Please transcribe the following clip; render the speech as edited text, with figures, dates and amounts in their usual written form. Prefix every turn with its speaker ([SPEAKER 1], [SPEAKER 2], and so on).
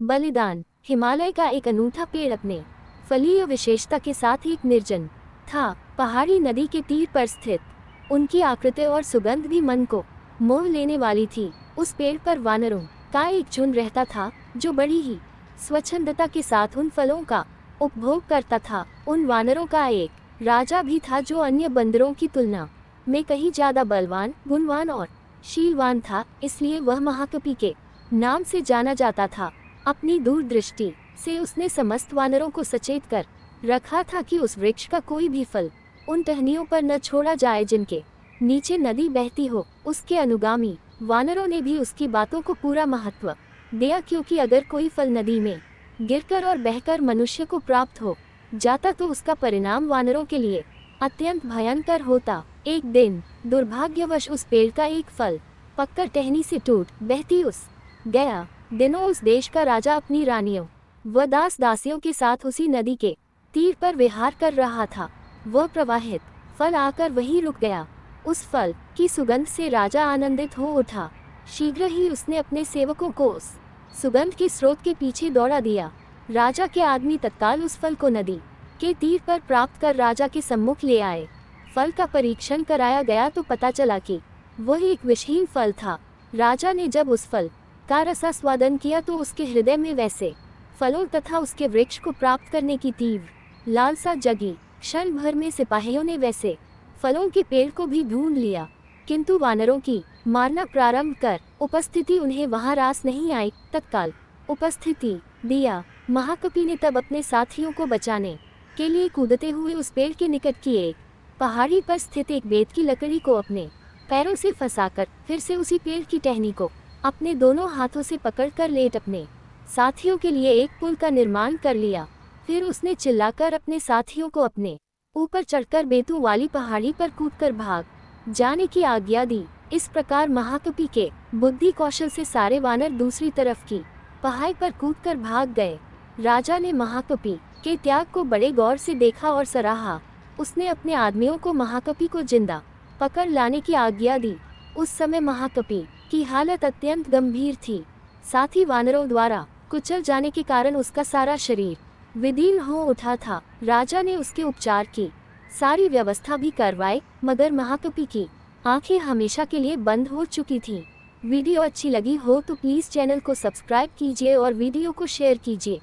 [SPEAKER 1] बलिदान। हिमालय का एक अनूठा पेड़ अपने फलीय विशेषता के साथ एक निर्जन था, पहाड़ी नदी के तीर पर स्थित। उनकी आकृति और सुगंध भी मन को मोह लेने वाली थी। उस पेड़ पर वानरों का एक झुंड रहता था जो बड़ी ही स्वच्छंदता के साथ उन फलों का उपभोग करता था। उन वानरों का एक राजा भी था जो अन्य बंदरों की तुलना में कहीं ज्यादा बलवान, गुणवान और शीलवान था, इसलिए वह महाकपि के नाम से जाना जाता था। अपनी दूरदृष्टि से उसने समस्त वानरों को सचेत कर रखा था कि उस वृक्ष का कोई भी फल उन टहनियों पर न छोड़ा जाए जिनके नीचे नदी बहती हो। उसके अनुगामी वानरों ने भी उसकी बातों को पूरा महत्व दिया, क्योंकि अगर कोई फल नदी में गिरकर और बहकर मनुष्य को प्राप्त हो जाता तो उसका परिणाम वानरों के लिए अत्यंत भयंकर होता। एक दिन दुर्भाग्यवश उस पेड़ का एक फल पककर टहनी से टूट बहती उस गया। दिनों उस देश का राजा अपनी रानियों व दास दासियों के साथ उसी नदी के तीर पर विहार कर रहा था। वह प्रवाहित फल आकर वहीं रुक गया। उस फल की सुगंध से राजा आनंदित हो उठा। शीघ्र ही उसने अपने सेवकों को उस सुगंध के स्रोत के पीछे दौड़ा दिया। राजा के आदमी तत्काल उस फल को नदी के तीर पर प्राप्त कर राजा के सम्मुख ले आए। फल का परीक्षण कराया गया तो पता चला कि वह एक विषहीन फल था। राजा ने जब उस फल का रसास्वादन किया तो उसके हृदय में वैसे फलों तथा उसके वृक्ष को प्राप्त करने की तीव्र लालसा जगी। क्षण भर में सिपाहियों ने वैसे फलों के पेड़ को भी ढूंढ लिया, किंतु वानरों की मारना प्रारंभ कर उपस्थिति उन्हें वहां रास नहीं आई। तत्काल उपस्थिति दिया महाकपि ने तब अपने साथियों को बचाने के लिए कूदते हुए उस पेड़ के निकट की एक पहाड़ी पर स्थित एक बेत की लकड़ी को अपने पैरों से फंसाकर फिर से उसी पेड़ की टहनी को अपने दोनों हाथों से पकड़कर लेट अपने साथियों के लिए एक पुल का निर्माण कर लिया। फिर उसने चिल्लाकर अपने साथियों को अपने ऊपर चढ़कर बेतू वाली पहाड़ी पर कूदकर भाग जाने की आज्ञा दी। इस प्रकार महाकपि के बुद्धि कौशल से सारे वानर दूसरी तरफ की पहाड़ी पर कूदकर भाग गए। राजा ने महाकपि के त्याग को बड़े गौर से देखा और सराहा। उसने अपने आदमियों को महाकपि को जिंदा पकड़ लाने की आज्ञा दी। उस समय महाकपि की हालत अत्यंत गंभीर थी, साथ ही वानरों द्वारा कुचल जाने के कारण उसका सारा शरीर विदीर्ण हो उठा था। राजा ने उसके उपचार की सारी व्यवस्था भी करवाई, मगर महाकपि की आंखें हमेशा के लिए बंद हो चुकी थीं। वीडियो अच्छी लगी हो तो प्लीज़ चैनल को सब्सक्राइब कीजिए और वीडियो को शेयर कीजिए।